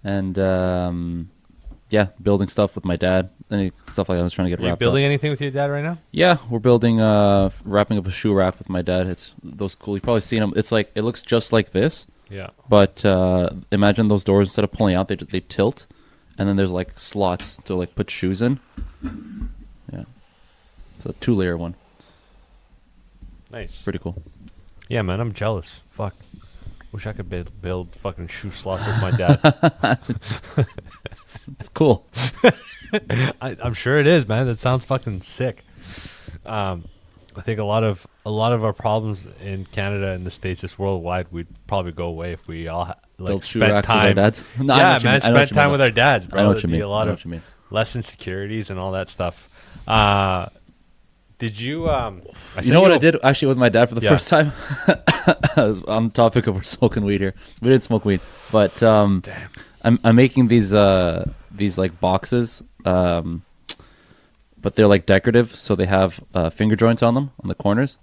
and yeah, building stuff with my dad. Any stuff like that. I was trying to get Are you wrapped building up. anything with your dad right now? Yeah, we're building, wrapping up a shoe rack with my dad. It's those cool. You've probably seen them. It's like it looks just like this, Yeah. but imagine those doors instead of pulling out, they tilt, and then there's like slots to like put shoes in. Yeah, it's a 2-layer one. Nice. Pretty cool. Yeah, man, I'm jealous. Fuck. Wish I could build fucking shoe slots with my dad. It's cool. I'm sure it is, man. That sounds fucking sick. I think a lot of our problems in Canada and the States, just worldwide, would probably go away if we all Build shoe spent racks with our time. dads. No, I know Yeah, what you man, mean. I know what spend you time mean. with our dads, bro. I know what There'd you be mean. a I lot know of what you mean. less insecurities and all that stuff. Did you? You know what I did actually with my dad for the Yeah. first time? On the topic of we're smoking weed here. We didn't smoke weed, but I'm making these like boxes, but they're like decorative, so they have finger joints on them on the corners.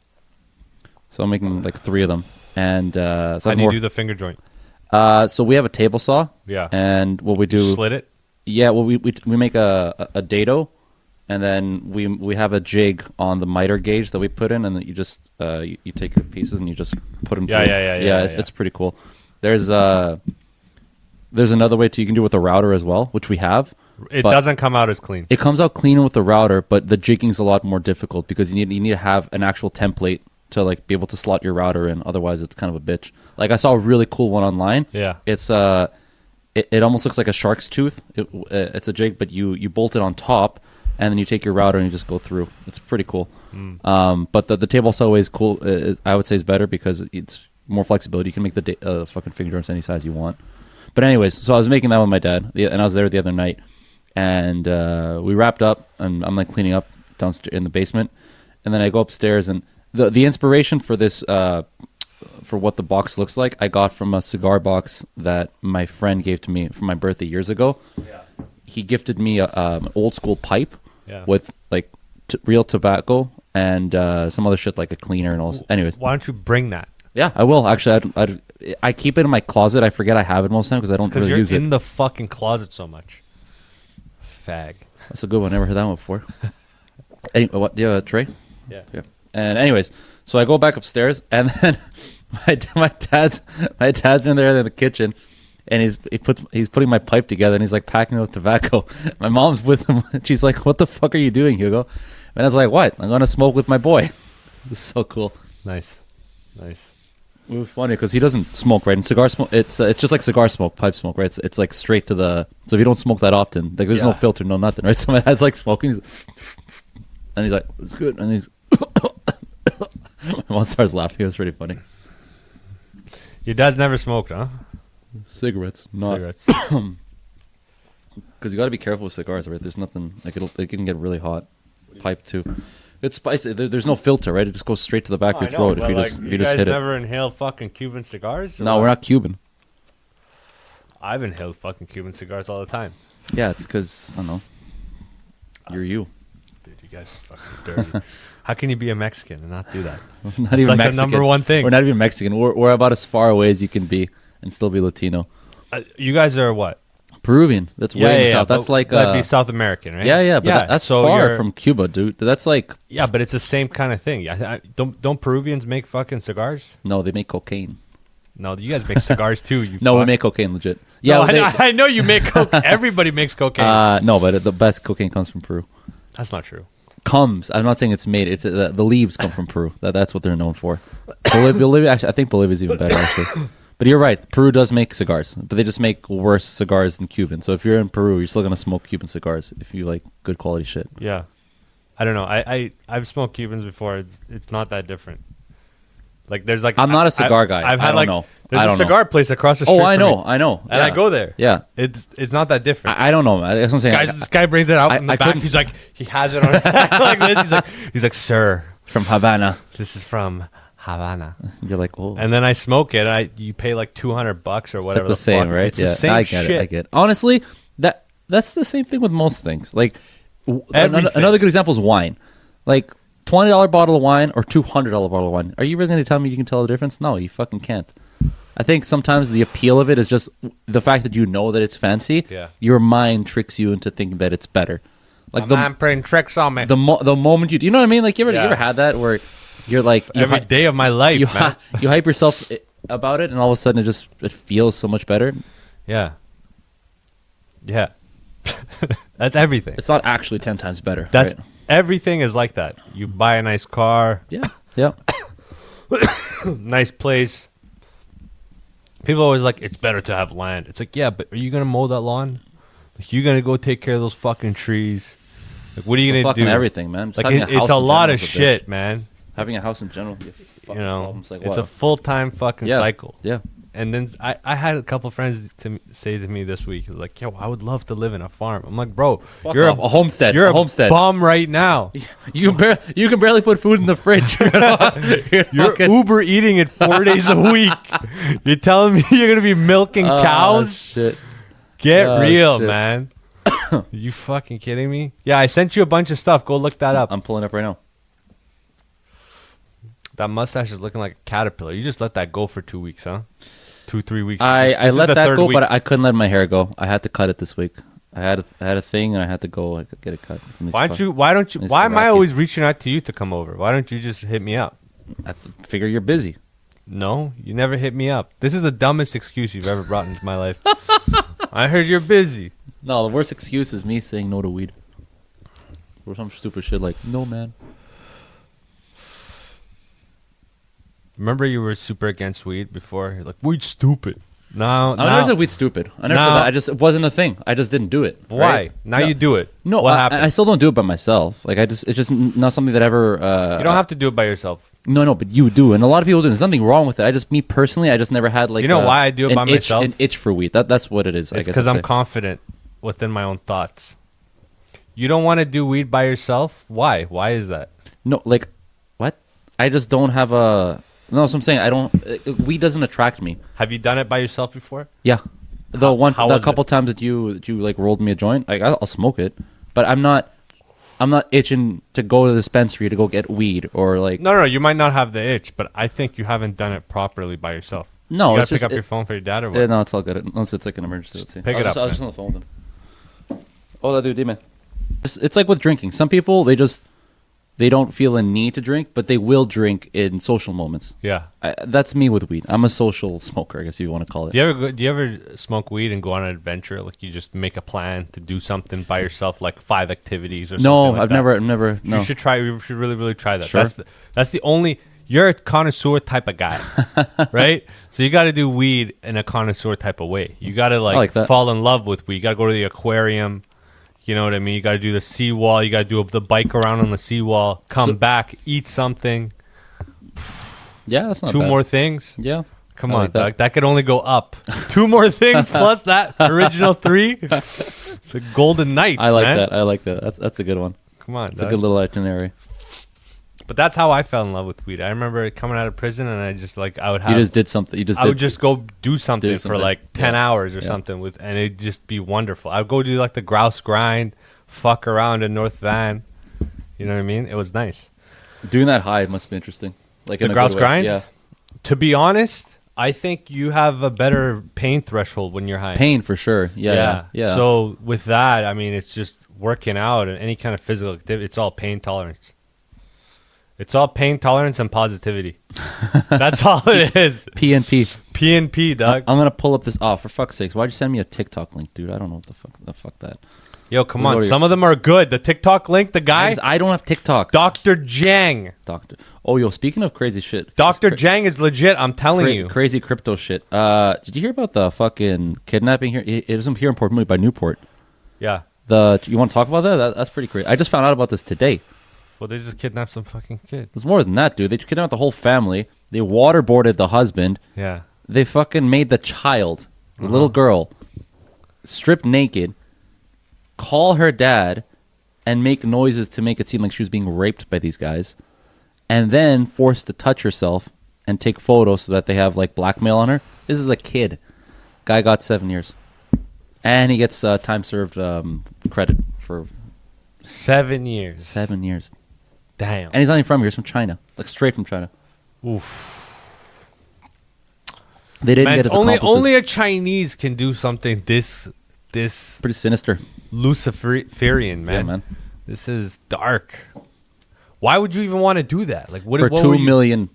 So I'm making like 3 of them, and so How do you do the finger joint? so we have a table saw, Yeah. and what we do, Slit it. yeah, well we make a dado. And then we have a jig on the miter gauge that we put in, and then you just you take your pieces and you just put them. Yeah. It's pretty cool. There's another way too. You can do it with a router as well, which we have. It but doesn't come out as clean. It comes out clean with the router, but the jigging's a lot more difficult because you need to have an actual template to like be able to slot your router in. Otherwise, it's kind of a bitch. Like I saw a really cool one online. Yeah. It's it almost looks like a shark's tooth. It's a jig, but you bolt it on top. And then you take your router and you just go through. It's pretty cool. But the table saw is cool. I would say is better because it's more flexibility. You can make the fucking finger joints any size you want. But anyways, so I was making that with my dad, and I was there the other night, and we wrapped up, and I'm like cleaning up downstairs in the basement, and then I go upstairs, and the inspiration for this for what the box looks like, I got from a cigar box that my friend gave to me for my birthday years ago. Yeah. He gifted me an old school pipe. Yeah. With like real tobacco and some other shit like a cleaner and all this. Anyways, Why don't you bring that? yeah, I will actually. I keep it in my closet. I forget I have it most of the time because I don't Because really you're use in it. the fucking closet so much. Fag. That's a good one. Never heard that one before. What? Do you have a tray? Yeah. Yeah. And anyways, so I go back upstairs, and then my dad's in there in the kitchen. And he's putting my pipe together, and he's like packing it with tobacco. My mom's with him. She's like, "What the fuck are you doing, Hugo?" And I was like, "What? I'm gonna smoke with my boy." This is so cool. Nice. It was funny because he doesn't smoke, right? And cigar smoke, it's just like cigar smoke, pipe smoke, right? It's like straight to the. So if you don't smoke that often, like there's no Yeah. filter, no nothing, right? So my dad's like smoking, and he's like, "It's good," and he's. My mom starts laughing. It was pretty funny. Your dad's never smoked, huh? Cigarettes, not Cigarettes. because you got to be careful with cigars, right? There's nothing like it can get really hot. Pipe too. It's spicy. There's no filter, right? It just goes straight to the back of your throat if you just guys hit it. never inhaled fucking Cuban cigars? or No, what? we're not Cuban. I've inhaled fucking Cuban cigars all the time. Yeah, it's because I don't know. You're you. Dude, you guys are fucking dirty. How can you be a Mexican and not do that? Not It's even like Mexican. the number one thing. We're not even Mexican. We're about as far away as you can be and still be Latino. You guys are what? Peruvian. That's way in the south. That's like that'd be South American, right? yeah, but that's so far you're- from Cuba, dude. That's like Yeah, but it's the same kind of thing. Don't Peruvians make fucking cigars? no, they make cocaine. No, you guys make cigars too. You No, we fuck. make cocaine legit. No, Yeah, I know you make coke. Everybody makes cocaine. no, but the best cocaine comes from Peru. That's not true. I'm not saying it's made. It's the leaves come from Peru. That's what they're known for. Bolivia, actually, I think Bolivia's even better actually. But you're right. Peru does make cigars, but they just make worse cigars than Cuban. So if you're in Peru, you're still gonna smoke Cuban cigars if you like good quality shit. Yeah, I don't know. I've smoked Cubans before. It's not that different. Like there's like I'm not a cigar guy. I've had I don't know. There's I a don't know. cigar place across the street. Oh, I from know, me, I know. and I Yeah. go there. Yeah, It's not that different. I don't know. That's what I'm saying. This guy brings it out in the I back. couldn't- He's like, he has it on like this. He's like, sir, From Havana, this is from Havana. you're like, oh, And then I smoke it. And you pay like $200 or it's whatever. like the same, fuck. right? It's the same I shit. get it. I get it. Honestly, that's the same thing with most things. Like Everything. another good example is wine. Like $20 bottle of wine or $200 bottle of wine. Are you really going to tell me you can tell the difference? No, you fucking can't. I think sometimes the appeal of it is just the fact that you know that it's fancy. Yeah. Your mind tricks you into thinking that it's better. Like I'm playing tricks on me. the moment you know what I mean? Like you Yeah. ever had that where you're like Every day of my life, you man. you hype yourself about it, and all of a sudden it feels so much better. Yeah. Yeah. That's everything. It's not actually 10 times better. That's right? everything is like that. You buy a nice car, Yeah. Yeah. nice place. People are always like, it's better to have land. It's like, yeah, but are you gonna mow that lawn? Like, you gonna go take care of those fucking trees? Like, what are you gonna Fucking do? everything, man. Just Like, having it's house a in lot general of is a shit, bitch. man. Having a house in general, you have You fucking know, problems. Like it's what? a full-time fucking Yeah. cycle. Yeah. And then I had a couple friends say to me this week, like, yo, I would love to live in a farm. I'm like, bro, Fuck you're off. A homestead. You're A homestead. bum right now. You can barely put food in the fridge. You're Uber eating it 4 days a week. You're telling me you're gonna be milking cows? Shit. Get Oh, real, shit. man. You fucking kidding me? Yeah, I sent you a bunch of stuff. Go look that up. I'm pulling up right now. That mustache is looking like a caterpillar. You just let that go for 2 weeks, huh? 2-3 weeks. I This is let the that third go, week. but I couldn't let my hair go. I had to cut it this week. I had a thing, and I had to go like get it cut. from these Why fuck- don't you? Why don't you? these Why am I Iraqis. always reaching out to you to come over? Why don't you just hit me up? I figure you're busy. No, you never hit me up. This is the dumbest excuse you've ever brought into my life. I heard you're busy. No, the worst excuse is me saying no to weed. Or some stupid shit like, no, man. Remember you were super against weed before? You're like, weed's stupid. No, I never said weed's stupid. I never said No. that. it wasn't a thing. I just didn't do it. Why? right? Now No. you do it. No, What I happened? still don't do it by myself. Like it's just not something that ever. You don't have to do it by yourself. No, but you do, and a lot of people do. There's nothing wrong with it. Me personally, I just never had like. You know why I do it an by myself? An itch for weed. That's what it is. I It's guess because I'd I'm say. confident within my own thoughts. You don't want to do weed by yourself? Why? Why is that? No, like, what? I just don't have a. No, that's what I'm saying. I don't. Weed doesn't attract me. Have you done it by yourself before? Yeah, the how was couple times that you like rolled me a joint, like I'll smoke it, but I'm not itching to go to the dispensary to go get weed or like. No. You might not have the itch, but I think you haven't done it properly by yourself. No, you gotta it's pick just up your phone for your dad or what? no, it's all good unless it's like an emergency. Let's see. Pick I it was up, I was just man. on the phone with him. Oh, that dude, man. It's like with drinking. Some people they don't feel a need to drink, but they will drink in social moments. Yeah. That's me with weed. I'm a social smoker, I guess if you want to call it. Do you ever smoke weed and go on an adventure? Like you just make a plan to do something by yourself, like 5 activities or something No, like I've that? never. No. You should try. You should really try that. Sure. That's the only. You're a connoisseur type of guy, right? So you got to do weed in a connoisseur type of way. You got to like that. fall in love with weed. You got to go to the aquarium. You know what I mean? You got to do the seawall. You got to do the bike around on the seawall. Come back, eat something. Yeah, that's not 2 bad. more things. Yeah. Come I on, like that. dog. That could only go up. 2 more things plus that original 3. It's a golden night. I like man. that. I like that. That's a good one. Come on, It's dog. a good little itinerary. But that's how I fell in love with weed. I remember coming out of prison and I just like I would have You just did something. You just I did. would just go do something, for something. like 10 Yeah. hours or Yeah. something with and it'd just be wonderful. I'd go do like the grouse grind, fuck around in North Van. You know what I mean? It was nice. doing that high must be interesting. Like The in a grouse good way. grind? Yeah. To be honest, I think you have a better pain threshold when you're high. Pain for sure. Yeah. Yeah. So with that, I mean, it's just working out and any kind of physical activity. It's all pain tolerance. It's all pain tolerance and positivity. That's all it is. PNP. PNP, dog. I'm gonna pull up this. Oh, for fuck's sakes! Why'd you send me a TikTok link, dude? I don't know what the fuck that. Yo, come We'll on. go to Some of them are good. The TikTok link, the guy, I don't have TikTok. Dr. Jang. Doctor. Oh, yo. Speaking of crazy shit, Dr. Cra- Jang is legit. I'm telling you. crazy crypto shit. Did you hear about the fucking kidnapping here? It was here in Port Moody by Newport. Yeah. You want to talk about that? That's pretty crazy. I just found out about this today. Well, they just kidnapped some fucking kid. There's more than that, dude. They kidnapped the whole family. They waterboarded the husband. Yeah. They fucking made the child, the little girl, strip naked, call her dad, and make noises to make it seem like she was being raped by these guys, and then forced to touch herself and take photos so that they have like blackmail on her. This is a kid. Guy got 7 years, and he gets time served credit for 7 years. 7 years. Damn. And he's not even from here. He's from China, like straight from China. Oof. They didn't Man, get his only accomplices. a Chinese can do something this Pretty sinister. Luciferian, man. Yeah, man. This is dark. Why would you even want to do that? Like, what For what 2 were you- million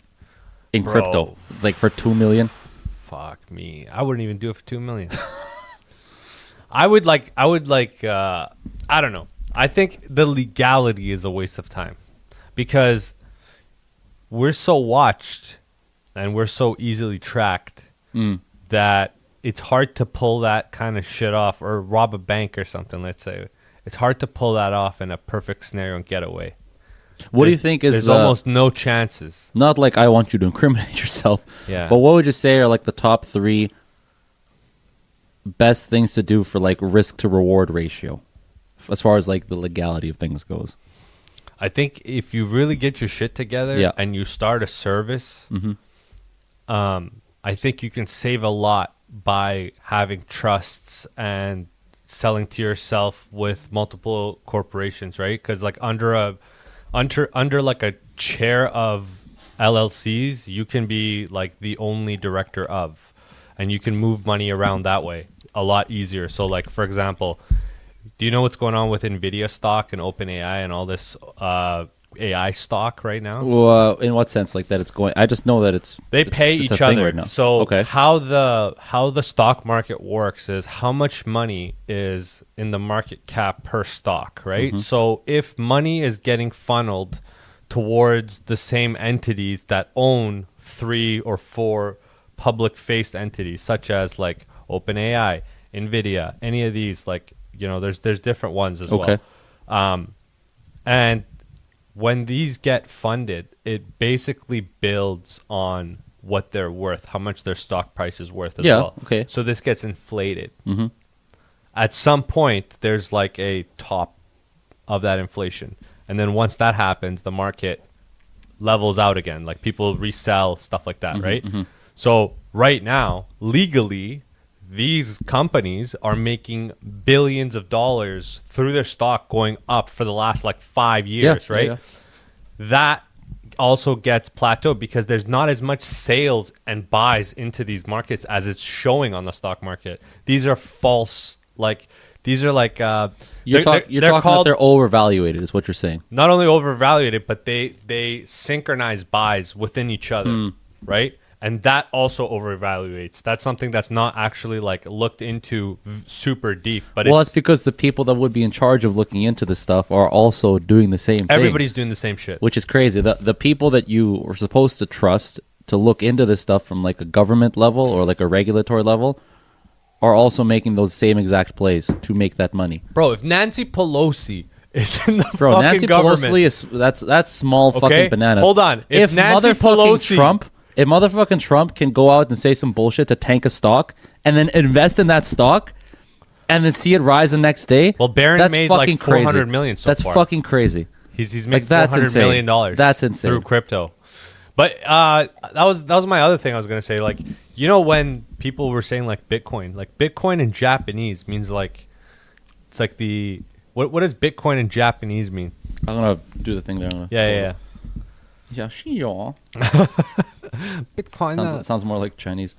in Bro. crypto. Like for 2 million. Fuck me. I wouldn't even do it for 2 million. I would like I don't know. I think the legality is a waste of time because we're so watched and we're so easily tracked that it's hard to pull that kind of shit off or rob a bank or something, let's say. It's hard to pull that off in a perfect scenario and get away. What do you think is There's almost no chances. not like I want you to incriminate yourself. Yeah. But what would you say are like the top 3 best things to do for like risk to reward ratio, as far as like the legality of things goes? I think if you really get your shit together Yeah. and you start a service, I think you can save a lot by having trusts and selling to yourself with multiple corporations, right? Because like under like a chair of LLCs, you can be like the only director of, and you can move money around that way a lot easier. So like, for example, do you know what's going on with NVIDIA stock and OpenAI and all this AI stock right now? Well, in what sense? Like that it's going. I just know that it's They pay it's a each thing other. right now. So okay. how the stock market works is how much money is in the market cap per stock, right? Mm-hmm. So if money is getting funneled towards the same entities that own 3 or 4 public-faced entities, such as like OpenAI, NVIDIA, any of these, like, you know, there's different ones as Okay. well. And when these get funded, it basically builds on what they're worth, how much their stock price is worth as Yeah, well. okay. So this gets inflated. Mm-hmm. At some point, there's like a top of that inflation. And then once that happens, the market levels out again. Like people resell, stuff like that, right? So right now, legally, these companies are making billions of dollars through their stock going up for the last like 5 years, Yeah, right? yeah. That also gets plateaued because there's not as much sales and buys into these markets as it's showing on the stock market. These are false, like these are like You're talking that they're overvaluated, is what you're saying. not only overvalued, but they synchronize buys within each other, right? And that also overvaluates. That's something that's not actually like looked into super deep. But Well, it's because the people that would be in charge of looking into this stuff are also doing the same thing. everybody's doing the same shit. Which is crazy. The people that you were supposed to trust to look into this stuff from like a government level or like a regulatory level are also making those same exact plays to make that money. Bro, if Nancy Pelosi is in the Bro, fucking Nancy government, Pelosi is that's small Okay, fucking bananas. hold on. If Nancy Pelosi- If motherfucking Trump can go out and say some bullshit to tank a stock and then invest in that stock and then see it rise the next day, Well, Barron that's made, fucking like, 400 crazy. million so that's far. fucking crazy. he's Like, made that's $400 insane. million dollars. That's insane. Through crypto. But that was my other thing I was gonna say. Like, you know, when people were saying like Bitcoin in Japanese means like it's like the what does Bitcoin in Japanese mean? I'm gonna do the thing there. Yeah. Yeah, sure. Bitcoin. Sounds more like Chinese.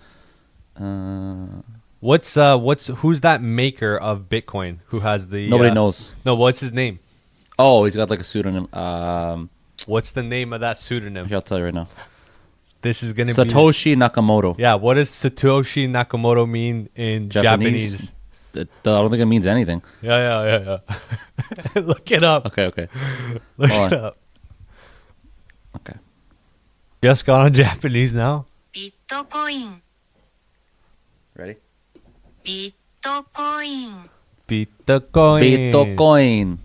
Who's that maker of Bitcoin? Who has the Nobody knows. No, what's his name? Oh, he's got like a pseudonym. What's the name of that pseudonym? I'll tell you right now. This is gonna be Satoshi Nakamoto. Yeah, what does Satoshi Nakamoto mean in Japanese? I don't think it means anything. Yeah. Look it up. Okay. Look Hold it on. up. Okay. Just got on Japanese now. ビットコイン Ready? ビットコイン Bitcoin. Bitcoin.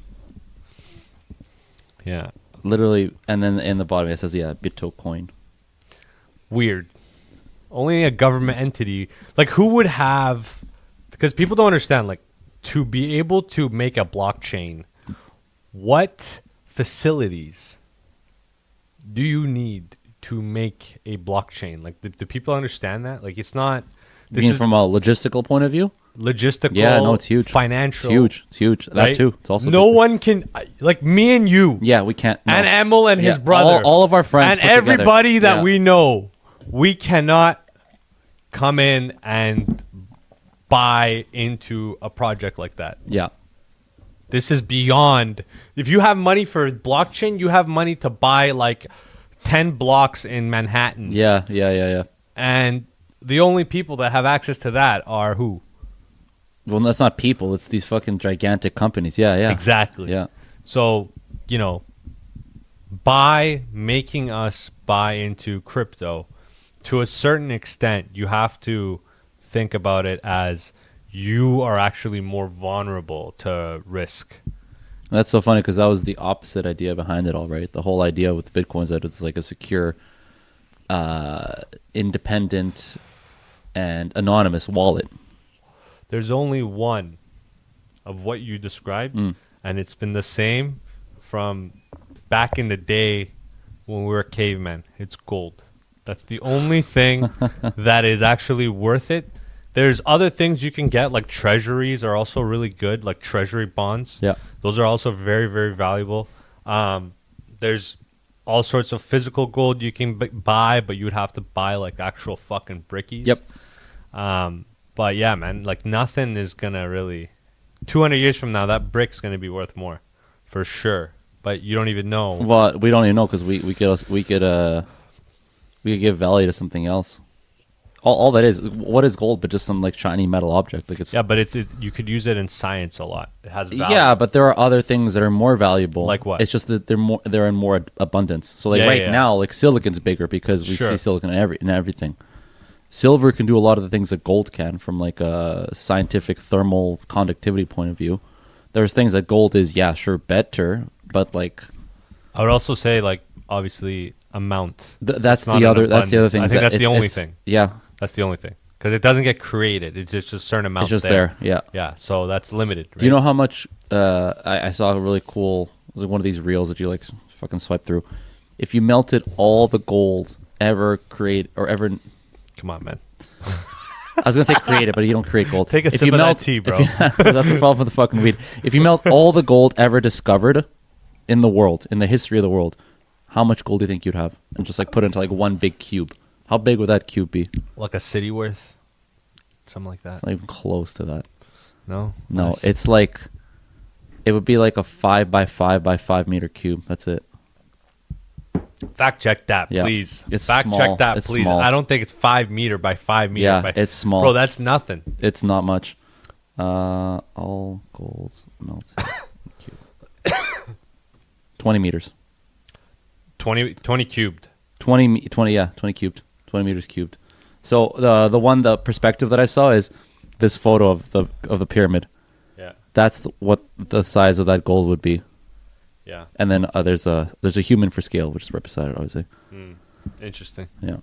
Yeah. Literally, and then in the bottom it says, yeah, Bitcoin. Weird. Only a government entity. Like, who would have... Because people don't understand, like, to be able to make a blockchain, what facilities do you need to make a blockchain? Like, do people understand that? Like, it's not... You mean from a logistical point of view? logistical. Yeah, no, it's huge. Financial. It's huge. That right? too. It's also no big. one can... Like, me and you. Yeah, we can't. No. And Emil and his Yeah, brother. all of our friends and put together. everybody that Yeah. we know, we cannot come in and buy into a project like that. Yeah. This is beyond. If you have money for blockchain, you have money to buy like 10 blocks in Manhattan. Yeah. And the only people that have access to that are who? Well, that's not people. It's these fucking gigantic companies. Yeah. Exactly. Yeah. So, by making us buy into crypto, to a certain extent, you have to think about it as you are actually more vulnerable to risk. That's so funny because that was the opposite idea behind it all, right? The whole idea with Bitcoin is that it's like a secure, independent, and anonymous wallet. There's only one of what you described, and it's been the same from back in the day when we were cavemen. It's gold. That's the only thing that is actually worth it. There's other things you can get, like treasuries are also really good, like treasury bonds. Yeah. Those are also very, very valuable. There's all sorts of physical gold you can buy, but you would have to buy like actual fucking brickies. Yep. But yeah, man, like nothing is going to really... 200 years from now, that brick's going to be worth more, for sure. But you don't even know. Well, we don't even know because we could give value to something else. All that is, what is gold but just some like shiny metal object? Like it's Yeah, but you could use it in science a lot. It has value. Yeah, but there are other things that are more valuable. Like what? It's just that they're in more abundance. So like Yeah. now, like silicon's bigger because we Sure. see silicon in everything. Silver can do a lot of the things that gold can from like a scientific thermal conductivity point of view. There's things that gold is, yeah, sure, better, but like I would also say, like, obviously, amount. that's not the an other thing. I think that's the only it's- thing. Yeah, That's the only thing. Because it doesn't get created. It's just a certain amount it's just there. Yeah. Yeah, so that's limited. Right? Do you know how much? I saw a really cool. It was like one of these reels that you like fucking swipe through. If you melted all the gold ever Come on, man. I was gonna say create it, but you don't create gold. Take a If sip you of that melt- tea, bro. That's the problem with the fucking weed. If you melt all the gold ever discovered in the world, in the history of the world, how much gold do you think you'd have? And just like put it into like one big cube. How big would that cube be? It's Like a city worth? Something like that. not even close to that. No? No, Nice. it's like it would be like a 5 by 5 by 5 meter cube. That's it. Fact check that, Yeah. please. It's Fact small. check that, It's please. small. I don't think it's 5 meter by 5 meter. Yeah, by... it's small. Bro, that's nothing. It's not much. All gold melted cube. 20 meters. 20 cubed. 20 cubed. 20 meters cubed. So the perspective that I saw is this photo of the pyramid. Yeah. That's what the size of that gold would be. Yeah. And then there's a human for scale, which is right beside it, obviously. Interesting. Yeah.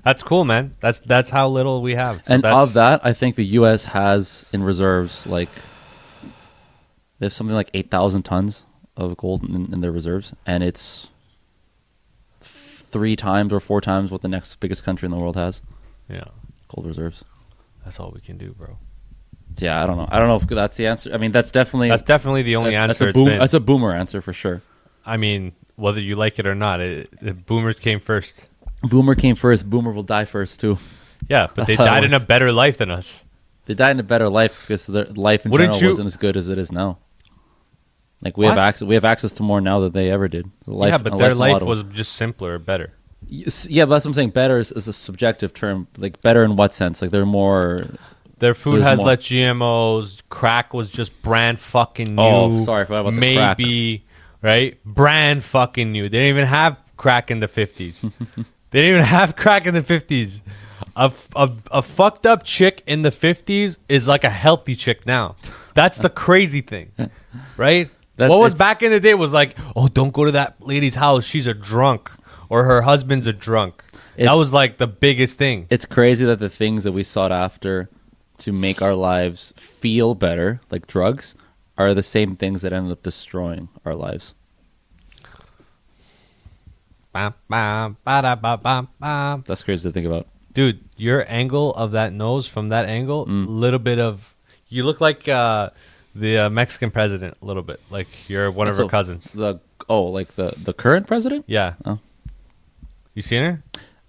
That's cool, man. That's how little we have. So And that's, of that, I think the U.S. has in reserves like they have something like 8,000 tons of gold in their reserves, and it's 3 times or 4 times what the next biggest country in the world has Yeah. gold reserves. That's all we can do, bro. Yeah, I don't know. I don't know if that's the answer. I mean, that's definitely the only answer. That's a boomer answer for sure. I mean, whether you like it or not, boomers came first. Boomer came first. Boomer will die first too. Yeah, but That's they how it died in a works. better life than us. They died in a better life because their life in Wouldn't general you- wasn't as good as it is now. Like we have What? access. We have access to more now than they ever did. Yeah, but their life was just simpler or better. Yeah, but that's what I'm saying. Better is a subjective term. Like better in what sense? Like they're more. Their food There's has more. less GMOs. Crack was just brand fucking new. Oh, sorry, I forgot about the crack. Maybe, right? Brand fucking new. They didn't even have crack in the 50s. They didn't even have crack in the 50s. A fucked up chick in the 50s is like a healthy chick now. That's the crazy thing, right? That's- What was it's- back in the day was like, oh, don't go to that lady's house. She's a drunk. Or her husband's a drunk. That It's- was like the biggest thing. It's crazy that the things that we sought after to make our lives feel better, like drugs, are the same things that end up destroying our lives. Bam, bam, ba-da, ba, bam, bam. That's crazy to think about. Dude, your angle of that nose from that angle, little bit of... You look like the Mexican president a little bit. Like you're one of her So, cousins. Like the current president? Yeah. Oh. You seen her?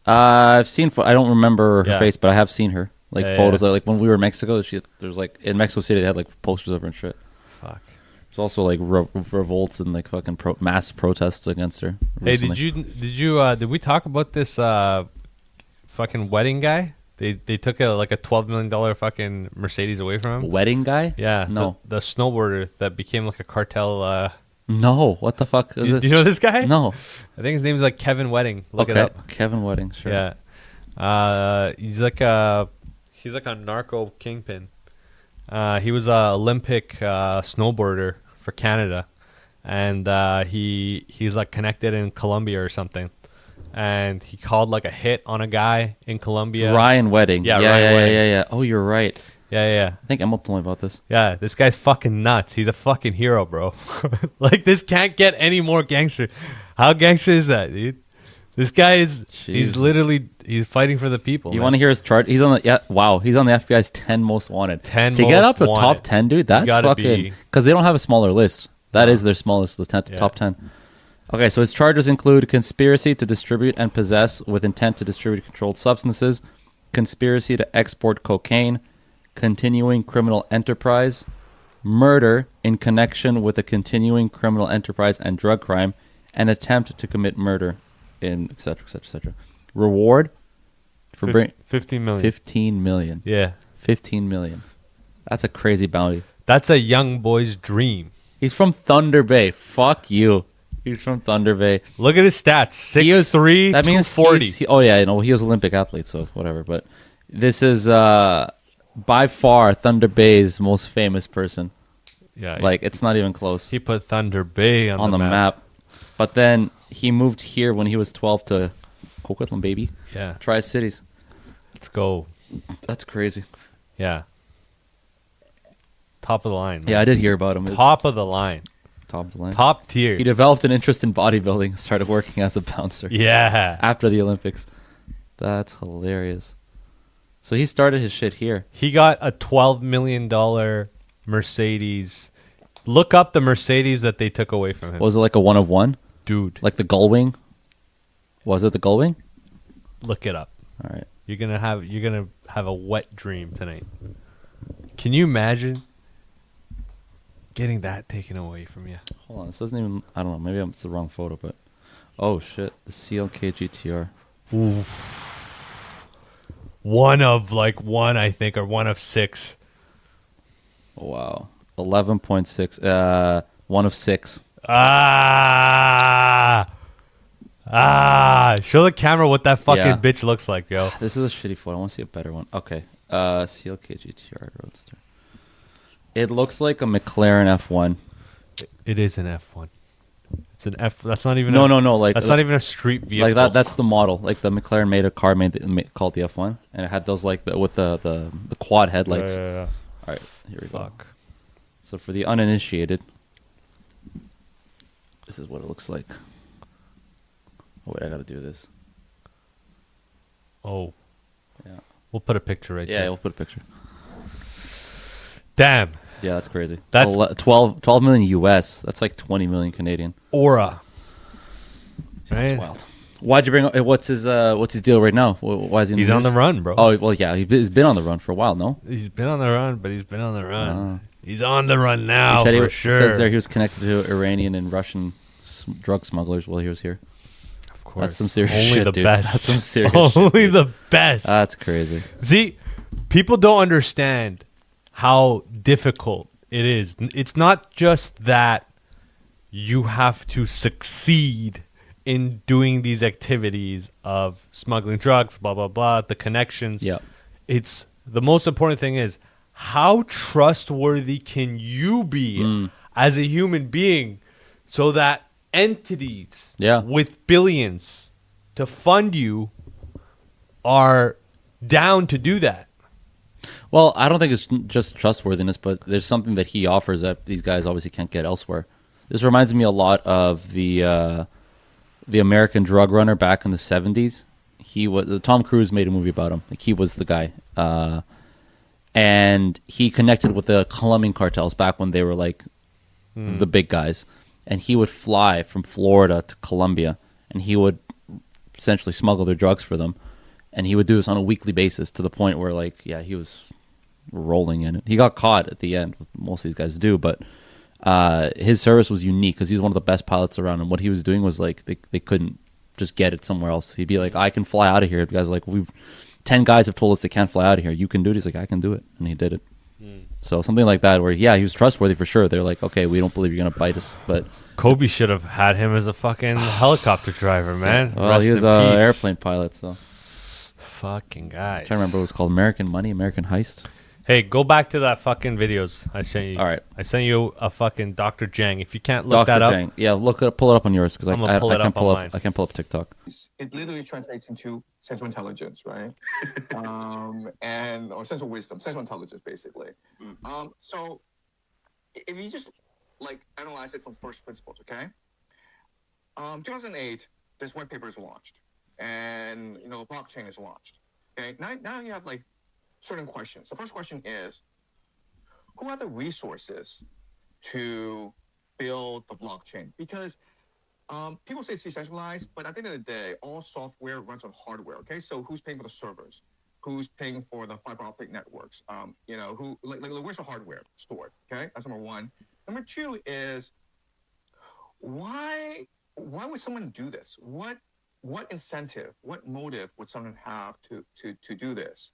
I've seen. I don't remember her Yeah. face, but I have seen her. Like Yeah, photos. yeah. Like when we were in Mexico, there's like in Mexico City they had like posters of her and shit. Fuck. There's also like revolts and like fucking mass protests against her. Hey, recently. did we talk about this fucking wedding guy? They took like a $12 million fucking Mercedes away from him. Wedding guy? Yeah, No. the snowboarder that became like a cartel. No. What the fuck is Do this? you know this guy? No. I think his name is like Kevin Wedding. Look okay. it up. Kevin Wedding. Sure. Yeah. He's like a narco kingpin. He was a Olympic snowboarder for Canada, and he's like connected in Colombia or something. And he called like a hit on a guy in Colombia. Ryan Wedding. Yeah, Yeah. Ryan Yeah. Wedding. Yeah. Oh, you're right. Yeah. I think Emma told me about this. Yeah, this guy's fucking nuts. He's a fucking hero, bro. Like, this can't get any more gangster. How gangster is that, dude? This guy is, he's Jeez. literally, he's fighting for the people. You man. want to hear his chart? He's on the He's on the FBI's 10 most wanted. 10 to get up most to top wanted. 10, dude. That's gotta fucking be- because they don't have a smaller list. That is their smallest, the 10, Yeah. top 10. Okay, so his charges include conspiracy to distribute and possess with intent to distribute controlled substances, conspiracy to export cocaine, continuing criminal enterprise, murder in connection with a continuing criminal enterprise and drug crime, and attempt to commit murder in et cetera, et cetera, et cetera. Reward for 15 million. 15 million. Yeah. 15 million. That's a crazy bounty. That's a young boy's dream. He's from Thunder Bay. Fuck you. He's from Thunder Bay. Look at his stats. 6'3", That means 240. oh yeah, he was Olympic athlete, so whatever. But this is by far Thunder Bay's most famous person. Yeah, Like it's not even close he put Thunder Bay on the map. But then he moved here when he was 12 to Coquitlam, baby. Yeah. Tri-Cities. Let's go. That's crazy. Yeah. Top of the line. man. Yeah, I did hear about him. It was Top of the line. top of the line. Top tier. He developed an interest in bodybuilding and started working as a bouncer Yeah. after the Olympics. That's hilarious. So he started his shit here. He got a $12 million Mercedes. Look up the Mercedes that they took away from him. Was it like a one of one? Dude, Like the Gullwing? Was it the Gullwing? look it up. All right. You're gonna have a wet dream tonight. Can you imagine getting that taken away from you? Hold on. This doesn't even. I don't know. Maybe it's the wrong photo, but. Oh, shit. The CLK GTR. One, I think, or one of 6. Oh, wow. 11.6. 1 of 6. Show the camera what that fucking Yeah. bitch looks like, yo. This is a shitty photo. I want to see a better one. Okay. CLK GTR Roadster. It looks like a McLaren F1. It is an F1. It's an F. That's not even. No. Like That's not even a street vehicle. like that. That's the model. Like the McLaren made a car called the F1, and it had those like with the quad headlights. Yeah. All right, here we go. Fuck. So for the uninitiated, this is what it looks like. Oh wait, I gotta do this. Oh, Yeah, we'll put a picture right yeah, there. we'll put a picture. Damn. Yeah, that's crazy. That's- 12 million US. That's like 20 million Canadian. Aura. That's Right? wild. Why'd you bring? What's his deal right now? Why is he? In He's the on the news? run, bro. Oh well, yeah, he's been on the run for a while. No, He's been on the run, but he's been on the run. He's on the run now he said for it sure. says there he was connected to Iranian and Russian drug smugglers while he was here. Of course. That's some serious Only shit, the dude. best. That's some serious shit, Only dude. the best. That's crazy. See, people don't understand how difficult it is. It's not just that you have to succeed in doing these activities of smuggling drugs, blah, blah, blah, the connections. Yeah. It's the most important thing is how trustworthy can you be as a human being so that entities Yeah. with billions to fund you are down to do that. Well, I don't think it's just trustworthiness, but there's something that he offers that these guys obviously can't get elsewhere. This reminds me a lot of the American drug runner back in the 70s. He was Tom Cruise made a movie about him. Like he was the guy, and he connected with the Colombian cartels back when they were like the big guys. And he would fly from Florida to Colombia, and he would essentially smuggle their drugs for them, and he would do this on a weekly basis to the point where like he was rolling in it. He got caught at the end. Most of these guys do, but his service was unique because he was one of the best pilots around, and what he was doing was like they couldn't just get it somewhere else. He'd be like, I can fly out of here. The guys like, 10 guys have told us they can't fly out of here. You can do it. He's like, I can do it, and he did it. So something like that where he was trustworthy for sure. They're like, okay, we don't believe you're gonna bite us, but Kobe should have had him as a fucking helicopter driver, man. well, Rest he was in an peace. airplane pilot. So Fucking guys. I'm trying to remember what it was called. American Money, American Heist. Hey, go back to that fucking videos I sent you. All right. I sent you a fucking Dr. Jang. If you can't look Dr. that up, Jang. Yeah, pull it up on yours because I'm gonna pull I it can't up on mine. I can't pull up TikTok. It literally translates into central intelligence, right? Or central wisdom, central intelligence, basically. So if you just like analyze it from first principles, okay? 2008, this white paper is launched, and the blockchain is launched. Okay, now you have like certain questions. The first question is, who have the resources to build the blockchain? Because people say it's decentralized, but at the end of the day, all software runs on hardware. Okay, so who's paying for the servers? Who's paying for the fiber optic networks? Who where's the hardware stored? Okay, that's number one. Number two is why would someone do this? What incentive, what motive would someone have to do this?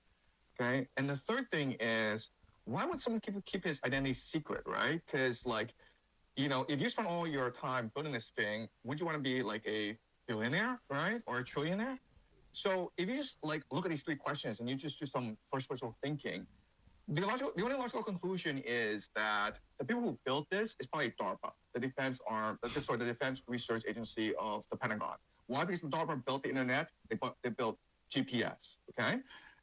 Okay, and the third thing is why would someone keep his identity secret, right? Because if you spend all your time building this thing, would you want to be like a billionaire, right, or a trillionaire? So if you just like look at these three questions and you just do some first principle thinking, the only logical conclusion is that the people who built this is probably DARPA, the Defense Research Agency of the Pentagon. Why? Because the DARPA built the internet, they built GPS. Okay,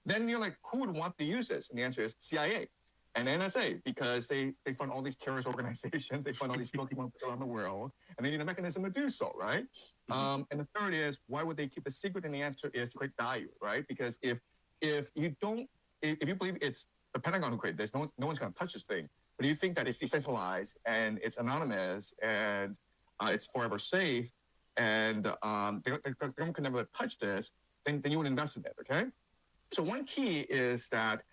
then you're like, who would want to use this? And the answer is CIA and NSA, because they fund all these terrorist organizations, they fund all these filthy ones around the world, and they need a mechanism to do so, right? And the third is, why would they keep it secret? And the answer is to create value, right? Because if you believe it's the Pentagon who created this, no one's going to touch this thing. But if you think that it's decentralized and it's anonymous and it's forever safe and the government can never touch this, then you would invest in it, okay? So one key is that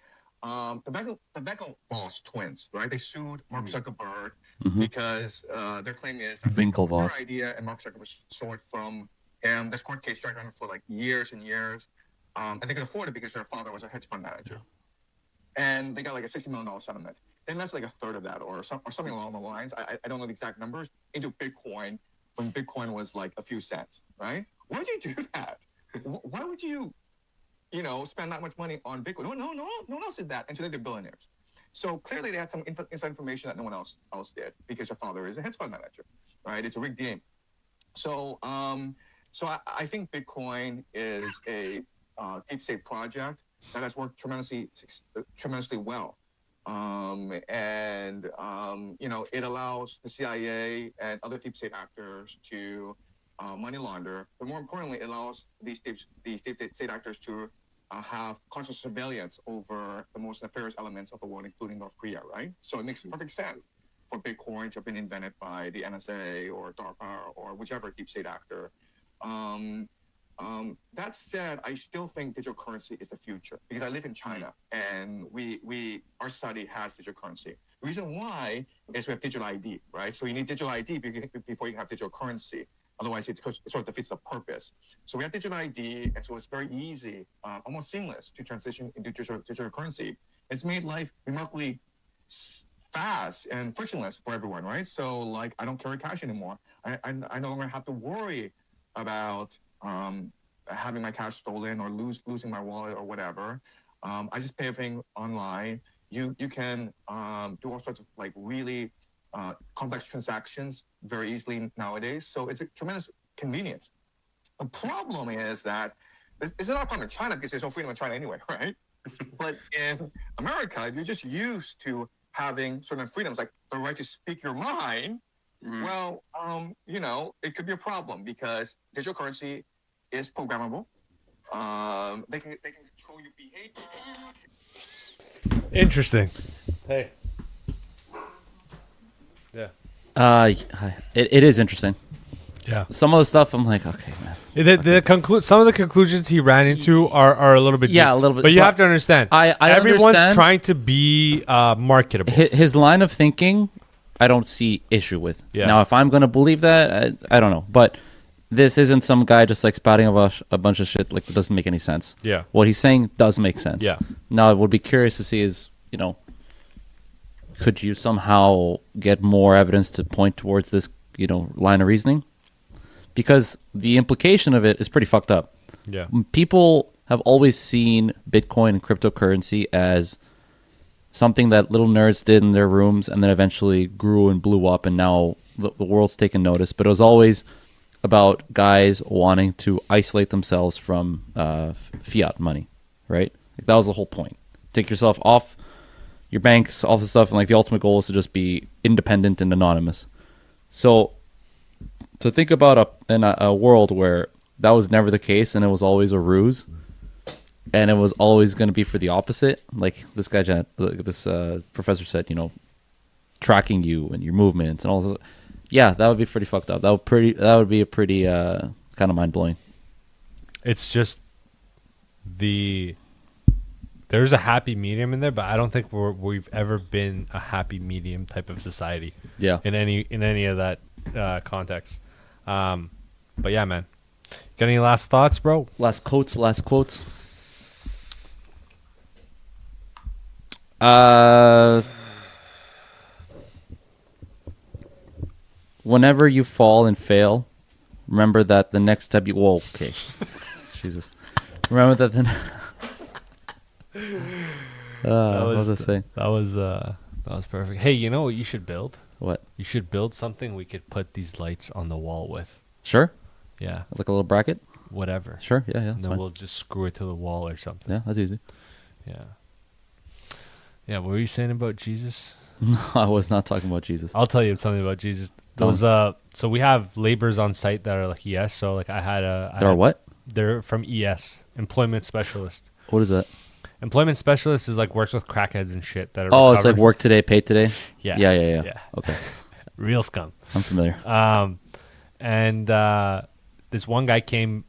the Winklevoss twins, right? They sued Mark Zuckerberg because their claim is that Winklevoss. their idea and Mark Zuckerberg stole it from him. This court case dragged on for like years and years, and they could afford it because their father was a hedge fund manager, and they got like a $60 million settlement. And that's like a third of that, or something along the lines. I don't know the exact numbers. Into Bitcoin when Bitcoin was like a few cents, right? Why would you do that? Why would you? Spend that much money on Bitcoin. No one else did that. And today they're billionaires. So clearly they had some inside information that no one else did because your father is a hedge fund manager, right? It's a rigged game. So I think Bitcoin is a deep state project that has worked tremendously well. It allows the CIA and other deep state actors to money launder, but more importantly, it allows these deep state actors to have constant surveillance over the most nefarious elements of the world, including North Korea, right? So it makes perfect sense for Bitcoin to have been invented by the NSA or DARPA or whichever deep state actor. That said, I still think digital currency is the future because I live in China and our study has digital currency. The reason why is we have digital ID, right? So you need digital ID before you can have digital currency. Otherwise, it sort of defeats the purpose. So we have digital ID, and so it's very easy, almost seamless, to transition into digital currency. It's made life remarkably fast and frictionless for everyone, right? So, like, I don't carry cash anymore. I no longer have to worry about having my cash stolen or losing my wallet or whatever. I just pay everything online. You can do all sorts of like really complex transactions very easily nowadays. So it's a tremendous convenience. The problem is that it's not a problem in China because there's no freedom in China anyway, right? But in America, you're just used to having certain freedoms, like the right to speak your mind. Well, it could be a problem because digital currency is programmable. They can control your behavior. Interesting. Hey. Yeah. It is interesting. Yeah. some of the stuff I'm like, okay, man. Some of the conclusions he ran into are a little bit Yeah, deep. a little bit, But you but have to understand, I everyone's understand. trying to be marketable. His line of thinking, I don't see issue with. Yeah. Now, if I'm going to believe that, I don't know. But this isn't some guy just like spouting a bunch of shit like that doesn't make any sense. Yeah. What he's saying does make sense. Yeah. Now, I would be curious to see is, could you somehow get more evidence to point towards this, line of reasoning? Because the implication of it is pretty fucked up. Yeah. People have always seen Bitcoin and cryptocurrency as something that little nerds did in their rooms and then eventually grew and blew up, and now the world's taken notice. But it was always about guys wanting to isolate themselves from fiat money, right? Like, that was the whole point. Take yourself off your banks, all this stuff, and like the ultimate goal is to just be independent and anonymous. So to think about a world where that was never the case and it was always a ruse, and it was always going to be for the opposite, like this professor said, tracking you and your movements and all this. Yeah, that would be pretty fucked up. That would be a pretty kind of mind blowing. It's just there's a happy medium in there, but I don't think we've ever been a happy medium type of society. Yeah. In any of that context. But yeah, man. Got any last thoughts, bro? Last quotes. Whenever you fall and fail, remember that the next step whoa, okay. Jesus. Remember that what was I saying? That was perfect. Hey, you know what you should build? What? You should build something we could put these lights on the wall with. Sure. Yeah. Like a little bracket? Whatever. Sure, yeah. And That's then fine. we'll just screw it to the wall or something. Yeah, that's easy. Yeah. Yeah, what were you saying about Jesus? No, I was not talking about Jesus. I'll tell you something about Jesus. Tell Those so we have laborers on site that are like ES. So like I had There are what? They're from ES, employment specialist. What is that? Employment specialist is like works with crackheads and shit that are Oh, it's like recovered. work today, pay today? Yeah. Yeah. Okay. Real scum. I'm familiar. And this one guy came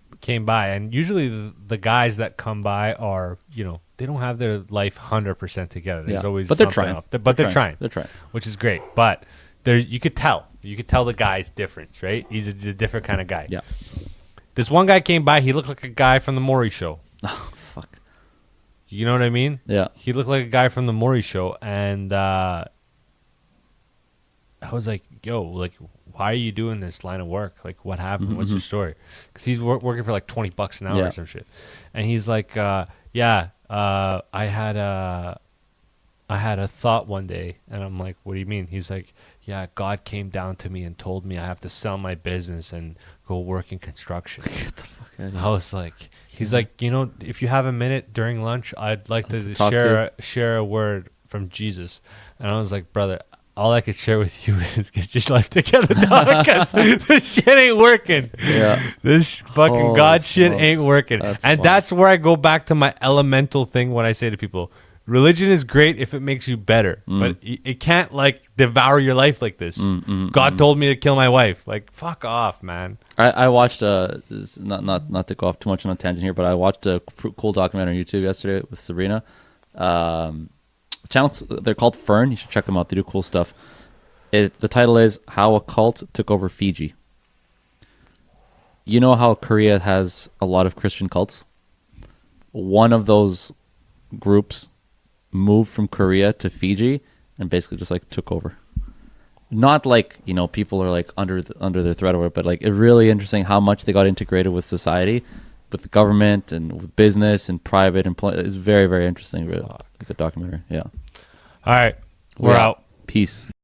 by, and usually the guys that come by are, they don't have their life 100% together. There's always but they're something trying. off. They're trying. They're trying. Which is great. But there, you could tell the guy's difference, right? He's a different kind of guy. Yeah. This one guy came by. He looked like a guy from the Maury Show. Oh, fuck. You know what I mean? Yeah. He looked like a guy from the Maury Show, and I was like, "Yo, like, why are you doing this line of work? Like, what happened? What's your story?" Because he's working for like $20 an hour Yeah. or some shit, and he's like, "Yeah, I had a thought one day," and I'm like, "What do you mean?" He's like, "Yeah, God came down to me and told me I have to sell my business and go work in construction." Get the fuck out of here. I was like, he's like, if you have a minute during lunch, I'd like to talk share a word from Jesus. And I was like, brother, all I could share with you is get your life together, dog, because this shit ain't working. Yeah. This fucking Holy God shit smokes. ain't working. That's And funny. that's where I go back to my elemental thing when I say to people, religion is great if it makes you better, but it can't like devour your life like this. God told me to kill my wife. Like, fuck off, man. I watched not to go off too much on a tangent here, but I watched a cool documentary on YouTube yesterday with Sabrina. Channels, they're called Fern. You should check them out. They do cool stuff. The title is How a Cult Took Over Fiji. You know how Korea has a lot of Christian cults? One of those groups moved from Korea to Fiji and basically just like took over. Not like, people are like under their threat or whatever, but like it's really interesting how much they got integrated with society, with the government and with business and private employment. It's very, very interesting. Really good documentary. Yeah. All right. We're out. Peace.